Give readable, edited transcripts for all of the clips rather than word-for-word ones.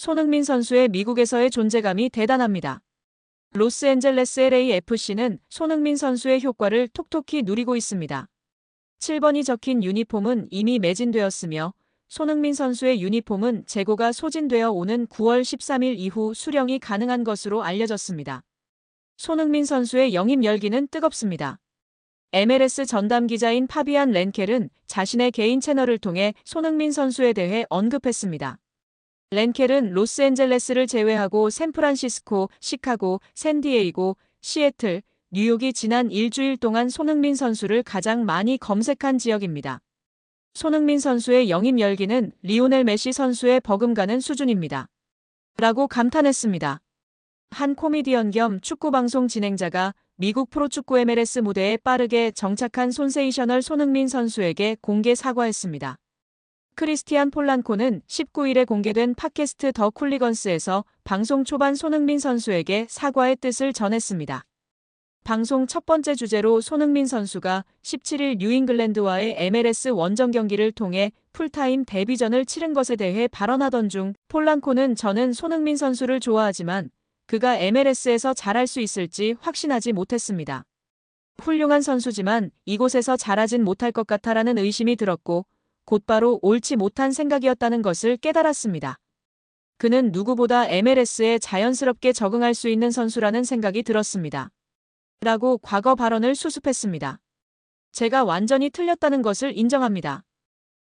손흥민 선수의 미국에서의 존재감이 대단합니다. 로스앤젤레스 LAFC는 손흥민 선수의 효과를 톡톡히 누리고 있습니다. 7번이 적힌 유니폼은 이미 매진되었으며 손흥민 선수의 유니폼은 재고가 소진되어 오는 9월 13일 이후 수령이 가능한 것으로 알려졌습니다. 손흥민 선수의 영입 열기는 뜨겁습니다. MLS 전담 기자인 파비안 렌켈은 자신의 개인 채널을 통해 손흥민 선수에 대해 언급했습니다. 렌켈은 로스앤젤레스를 제외하고 샌프란시스코, 시카고, 샌디에이고, 시애틀, 뉴욕이 지난 일주일 동안 손흥민 선수를 가장 많이 검색한 지역입니다. 손흥민 선수의 영입 열기는 리오넬 메시 선수의 버금가는 수준입니다. 라고 감탄했습니다. 한 코미디언 겸 축구방송 진행자가 미국 프로축구 MLS 무대에 빠르게 정착한 손세이셔널 손흥민 선수에게 공개 사과했습니다. 크리스티안 폴란코는 19일에 공개된 팟캐스트 더 쿨리건스에서 방송 초반 손흥민 선수에게 사과의 뜻을 전했습니다. 방송 첫 번째 주제로 손흥민 선수가 17일 뉴잉글랜드와의 MLS 원정 경기를 통해 풀타임 데뷔전을 치른 것에 대해 발언하던 중 폴란코는 저는 손흥민 선수를 좋아하지만 그가 MLS에서 잘할 수 있을지 확신하지 못했습니다. 훌륭한 선수지만 이곳에서 잘하진 못할 것 같아라는 의심이 들었고 곧바로 옳지 못한 생각이었다는 것을 깨달았습니다. 그는 누구보다 MLS에 자연스럽게 적응할 수 있는 선수라는 생각이 들었습니다. 라고 과거 발언을 수습했습니다. 제가 완전히 틀렸다는 것을 인정합니다.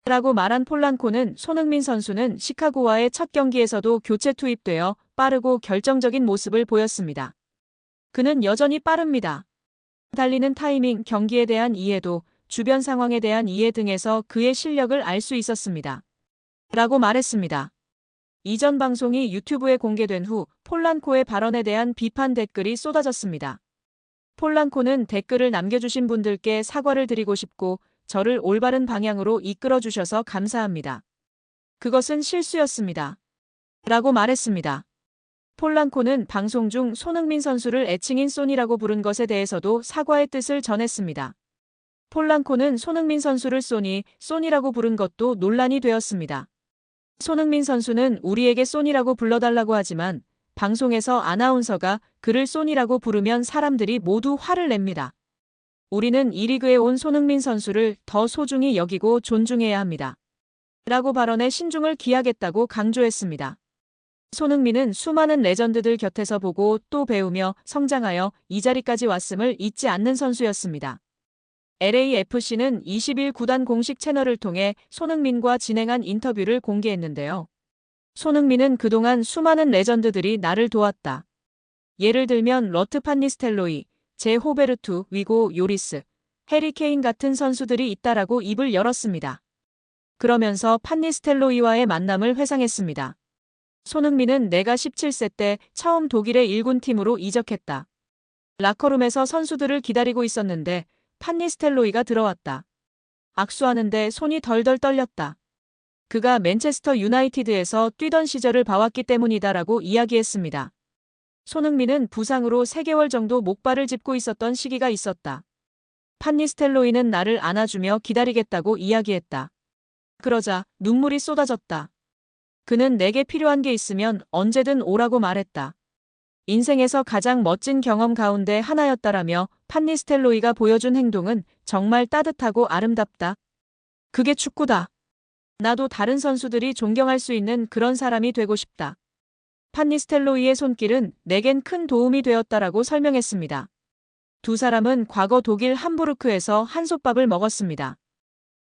라고 말한 폴란코는 손흥민 선수는 시카고와의 첫 경기에서도 교체 투입되어 빠르고 결정적인 모습을 보였습니다. 그는 여전히 빠릅니다. 달리는 타이밍, 경기에 대한 이해도, 주변 상황에 대한 이해 등에서 그의 실력을 알 수 있었습니다. 라고 말했습니다. 이전 방송이 유튜브에 공개된 후 폴란코의 발언에 대한 비판 댓글이 쏟아졌습니다. 폴란코는 댓글을 남겨주신 분들께 사과를 드리고 싶고 저를 올바른 방향으로 이끌어 주셔서 감사합니다. 그것은 실수였습니다. 라고 말했습니다. 폴란코는 방송 중 손흥민 선수를 애칭인 소니라고 부른 것에 대해서도 사과의 뜻을 전했습니다. 폴란코는 손흥민 선수를 소니라고 부른 것도 논란이 되었습니다. 손흥민 선수는 우리에게 소니라고 불러달라고 하지만 방송에서 아나운서가 그를 소니라고 부르면 사람들이 모두 화를 냅니다. 우리는 이 리그에 온 손흥민 선수를 더 소중히 여기고 존중해야 합니다. 라고 발언에 신중을 기하겠다고 강조했습니다. 손흥민은 수많은 레전드들 곁에서 보고 또 배우며 성장하여 이 자리까지 왔음을 잊지 않는 선수였습니다. LAFC는 20일 구단 공식 채널을 통해 손흥민과 진행한 인터뷰를 공개했는데요. 손흥민은 그동안 수많은 레전드들이 나를 도왔다. 예를 들면 러트 판니스텔로이, 제 호베르투, 위고 요리스, 해리 케인 같은 선수들이 있다라고 입을 열었습니다. 그러면서 판니스텔로이와의 만남을 회상했습니다. 손흥민은 내가 17세 때 처음 독일의 1군 팀으로 이적했다. 라커룸에서 선수들을 기다리고 있었는데 판니스텔로이가 들어왔다. 악수하는데 손이 덜덜 떨렸다. 그가 맨체스터 유나이티드에서 뛰던 시절을 봐왔기 때문이다라고 이야기했습니다. 손흥민은 부상으로 3개월 정도 목발을 짚고 있었던 시기가 있었다. 판니스텔로이는 나를 안아주며 기다리겠다고 이야기했다. 그러자 눈물이 쏟아졌다. 그는 내게 필요한 게 있으면 언제든 오라고 말했다. 인생에서 가장 멋진 경험 가운데 하나였다라며 판니스텔로이가 보여준 행동은 정말 따뜻하고 아름답다. 그게 축구다. 나도 다른 선수들이 존경할 수 있는 그런 사람이 되고 싶다. 판니스텔로이의 손길은 내겐 큰 도움이 되었다라고 설명했습니다. 두 사람은 과거 독일 함부르크에서 한솥밥을 먹었습니다.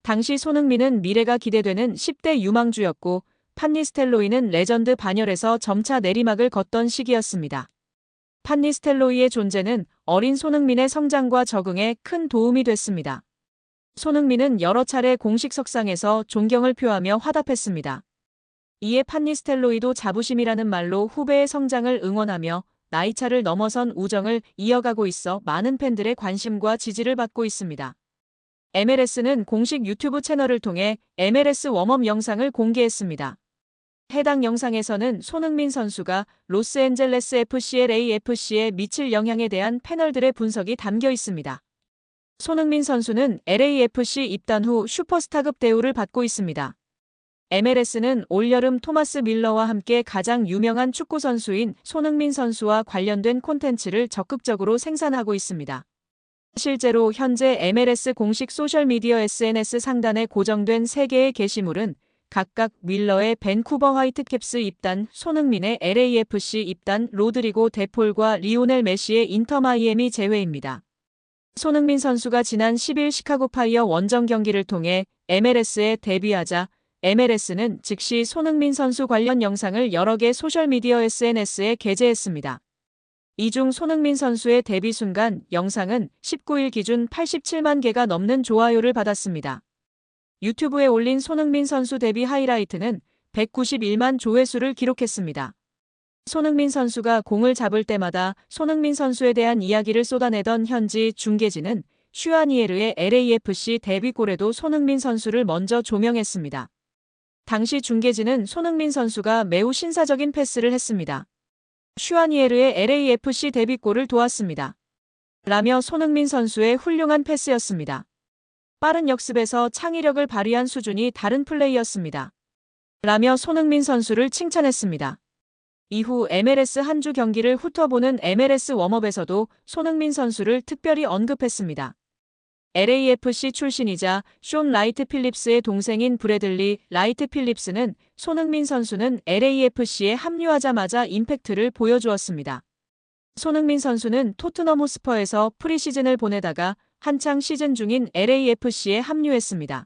당시 손흥민은 미래가 기대되는 10대 유망주였고 판니스텔로이는 레전드 반열에서 점차 내리막을 걷던 시기였습니다. 판니스텔로이의 존재는 어린 손흥민의 성장과 적응에 큰 도움이 됐습니다. 손흥민은 여러 차례 공식 석상에서 존경을 표하며 화답했습니다. 이에 판니스텔로이도 자부심이라는 말로 후배의 성장을 응원하며 나이차를 넘어선 우정을 이어가고 있어 많은 팬들의 관심과 지지를 받고 있습니다. MLS는 공식 유튜브 채널을 통해 MLS 웜업 영상을 공개했습니다. 해당 영상에서는 손흥민 선수가 로스앤젤레스 FC LAFC에 미칠 영향에 대한 패널들의 분석이 담겨 있습니다. 손흥민 선수는 LAFC 입단 후 슈퍼스타급 대우를 받고 있습니다. MLS는 올여름 토마스 밀러와 함께 가장 유명한 축구 선수인 손흥민 선수와 관련된 콘텐츠를 적극적으로 생산하고 있습니다. 실제로 현재 MLS 공식 소셜미디어 SNS 상단에 고정된 3개의 게시물은 각각 밀러의 밴쿠버 화이트캡스 입단, 손흥민의 LAFC 입단, 로드리고 데폴과 리오넬 메시의 인터 마이애미 제외입니다. 손흥민 선수가 지난 10일 시카고 파이어 원정 경기를 통해 MLS에 데뷔하자 MLS는 즉시 손흥민 선수 관련 영상을 여러 개 소셜미디어 SNS에 게재했습니다. 이 중 손흥민 선수의 데뷔 순간 영상은 19일 기준 87만 개가 넘는 좋아요를 받았습니다. 유튜브에 올린 손흥민 선수 데뷔 하이라이트는 191만 조회수를 기록했습니다. 손흥민 선수가 공을 잡을 때마다 손흥민 선수에 대한 이야기를 쏟아내던 현지 중계진은 슈아니에르의 LAFC 데뷔골에도 손흥민 선수를 먼저 조명했습니다. 당시 중계진은 손흥민 선수가 매우 신사적인 패스를 했습니다. 슈아니에르의 LAFC 데뷔골을 도왔습니다. 라며 손흥민 선수의 훌륭한 패스였습니다. 빠른 역습에서 창의력을 발휘한 수준이 다른 플레이였습니다. 라며 손흥민 선수를 칭찬했습니다. 이후 MLS 한 주 경기를 훑어보는 MLS 웜업에서도 손흥민 선수를 특별히 언급했습니다. LAFC 출신이자 숀 라이트 필립스의 동생인 브래들리 라이트 필립스는 손흥민 선수는 LAFC에 합류하자마자 임팩트를 보여주었습니다. 손흥민 선수는 토트넘 호스퍼에서 프리시즌을 보내다가 한창 시즌 중인 LAFC에 합류했습니다.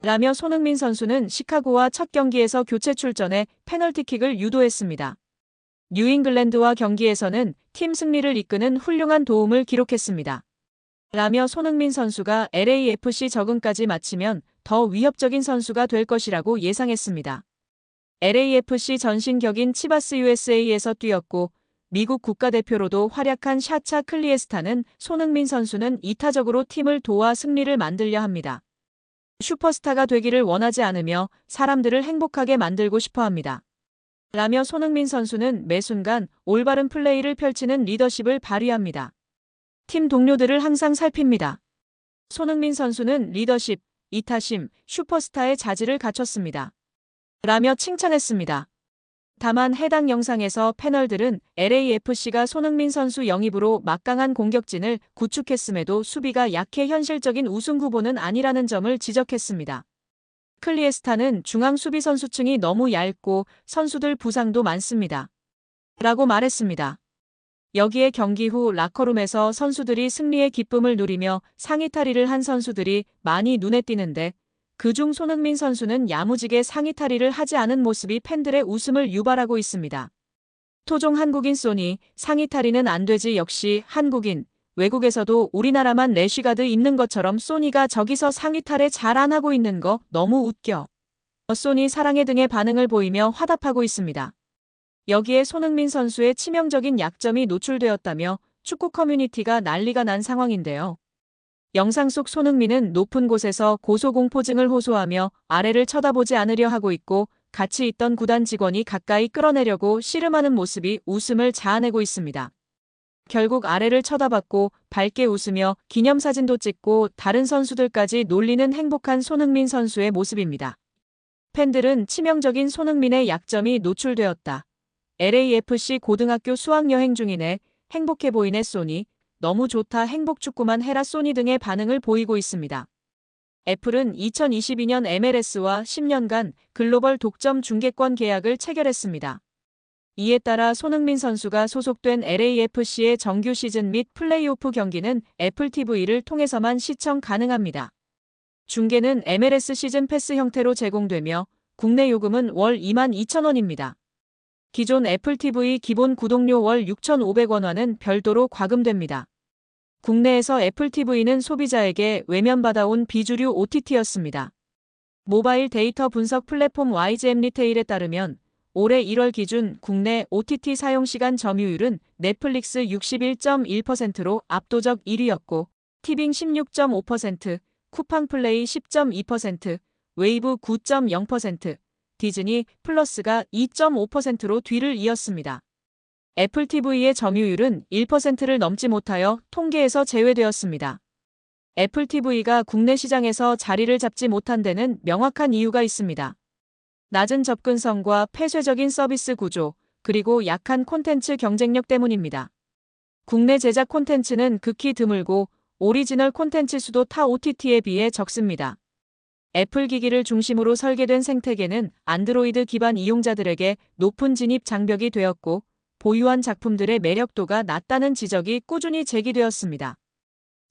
라며 손흥민 선수는 시카고와 첫 경기에서 교체 출전해 페널티킥을 유도했습니다. 뉴잉글랜드와 경기에서는 팀 승리를 이끄는 훌륭한 도움을 기록했습니다. 라며 손흥민 선수가 LAFC 적응까지 마치면 더 위협적인 선수가 될 것이라고 예상했습니다. LAFC 전신 격인 치바스 USA에서 뛰었고 미국 국가대표로도 활약한 샤차 클리에스타는 손흥민 선수는 이타적으로 팀을 도와 승리를 만들려 합니다. 슈퍼스타가 되기를 원하지 않으며 사람들을 행복하게 만들고 싶어 합니다. 라며 손흥민 선수는 매 순간 올바른 플레이를 펼치는 리더십을 발휘합니다. 팀 동료들을 항상 살핍니다. 손흥민 선수는 리더십, 이타심, 슈퍼스타의 자질을 갖췄습니다. 라며 칭찬했습니다. 다만 해당 영상에서 패널들은 LAFC가 손흥민 선수 영입으로 막강한 공격진을 구축했음에도 수비가 약해 현실적인 우승 후보는 아니라는 점을 지적했습니다. 클리에스타는 중앙 수비 선수층이 너무 얇고 선수들 부상도 많습니다. 라고 말했습니다. 여기에 경기 후 라커룸에서 선수들이 승리의 기쁨을 누리며 상의 탈의를 한 선수들이 많이 눈에 띄는데 그중 손흥민 선수는 야무지게 상의 탈의를 하지 않은 모습이 팬들의 웃음을 유발하고 있습니다. 토종 한국인 소니, 상의 탈의는 안 되지 역시 한국인, 외국에서도 우리나라만 래쉬가드 있는 것처럼 소니가 저기서 상의 탈의 잘 안 하고 있는 거 너무 웃겨. 소니 사랑해 등의 반응을 보이며 화답하고 있습니다. 여기에 손흥민 선수의 치명적인 약점이 노출되었다며 축구 커뮤니티가 난리가 난 상황인데요. 영상 속 손흥민은 높은 곳에서 고소공포증을 호소하며 아래를 쳐다보지 않으려 하고 있고 같이 있던 구단 직원이 가까이 끌어내려고 씨름하는 모습이 웃음을 자아내고 있습니다. 결국 아래를 쳐다봤고 밝게 웃으며 기념사진도 찍고 다른 선수들까지 놀리는 행복한 손흥민 선수의 모습입니다. 팬들은 치명적인 손흥민의 약점이 노출되었다. LAFC 고등학교 수학여행 중이네. 행복해 보이네 소니. 너무 좋다 행복축구만 해라 소니 등의 반응을 보이고 있습니다. 애플은 2022년 MLS와 10년간 글로벌 독점 중계권 계약을 체결했습니다. 이에 따라 손흥민 선수가 소속된 LAFC의 정규 시즌 및 플레이오프 경기는 애플 TV를 통해서만 시청 가능합니다. 중계는 MLS 시즌 패스 형태로 제공되며 국내 요금은 월 22,000원입니다. 기존 애플 TV 기본 구독료 월 6,500원화는 별도로 과금됩니다. 국내에서 애플 TV는 소비자에게 외면받아온 비주류 OTT였습니다. 모바일 데이터 분석 플랫폼 YGM 리테일에 따르면 올해 1월 기준 국내 OTT 사용시간 점유율은 넷플릭스 61.1%로 압도적 1위였고 티빙 16.5%, 쿠팡플레이 10.2%, 웨이브 9.0%, 디즈니 플러스가 2.5%로 뒤를 이었습니다. 애플 TV의 점유율은 1%를 넘지 못하여 통계에서 제외되었습니다. 애플 TV가 국내 시장에서 자리를 잡지 못한 데는 명확한 이유가 있습니다. 낮은 접근성과 폐쇄적인 서비스 구조, 그리고 약한 콘텐츠 경쟁력 때문입니다. 국내 제작 콘텐츠는 극히 드물고 오리지널 콘텐츠 수도 타 OTT에 비해 적습니다. 애플 기기를 중심으로 설계된 생태계는 안드로이드 기반 이용자들에게 높은 진입 장벽이 되었고 보유한 작품들의 매력도가 낮다는 지적이 꾸준히 제기되었습니다.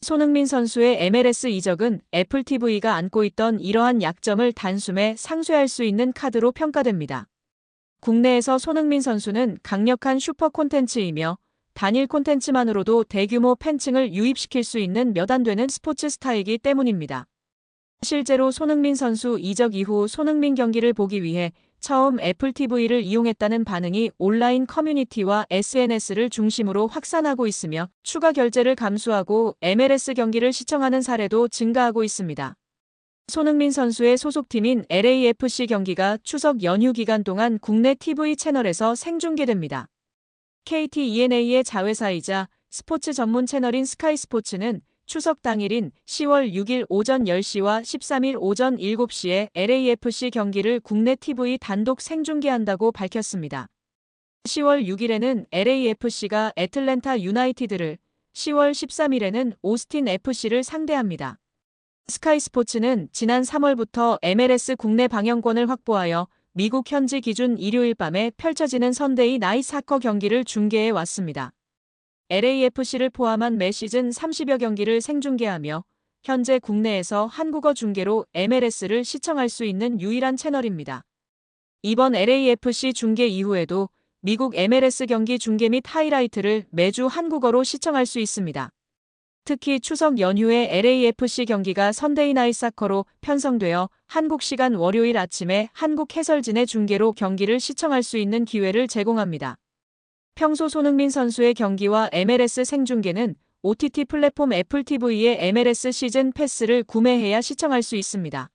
손흥민 선수의 MLS 이적은 애플 TV가 안고 있던 이러한 약점을 단숨에 상쇄할 수 있는 카드로 평가됩니다. 국내에서 손흥민 선수는 강력한 슈퍼 콘텐츠이며 단일 콘텐츠만으로도 대규모 팬층을 유입시킬 수 있는 몇 안 되는 스포츠 스타이기 때문입니다. 실제로 손흥민 선수 이적 이후 손흥민 경기를 보기 위해 처음 애플 TV를 이용했다는 반응이 온라인 커뮤니티와 SNS를 중심으로 확산하고 있으며 추가 결제를 감수하고 MLS 경기를 시청하는 사례도 증가하고 있습니다. 손흥민 선수의 소속팀인 LAFC 경기가 추석 연휴 기간 동안 국내 TV 채널에서 생중계됩니다. KT ENA의 자회사이자 스포츠 전문 채널인 스카이스포츠는 추석 당일인 10월 6일 오전 10시와 13일 오전 7시에 LAFC 경기를 국내 TV 단독 생중계한다고 밝혔습니다. 10월 6일에는 LAFC가 애틀랜타 유나이티드를, 10월 13일에는 오스틴 FC를 상대합니다. 스카이스포츠는 지난 3월부터 MLS 국내 방영권을 확보하여 미국 현지 기준 일요일 밤에 펼쳐지는 선데이 나잇 사커 경기를 중계해 왔습니다. LAFC를 포함한 매 시즌 30여 경기를 생중계하며 현재 국내에서 한국어 중계로 MLS를 시청할 수 있는 유일한 채널입니다. 이번 LAFC 중계 이후에도 미국 MLS 경기 중계 및 하이라이트를 매주 한국어로 시청할 수 있습니다. 특히 추석 연휴에 LAFC 경기가 선데이 나잇 사커로 편성되어 한국 시간 월요일 아침에 한국 해설진의 중계로 경기를 시청할 수 있는 기회를 제공합니다. 평소 손흥민 선수의 경기와 MLS 생중계는 OTT 플랫폼 애플 TV의 MLS 시즌 패스를 구매해야 시청할 수 있습니다.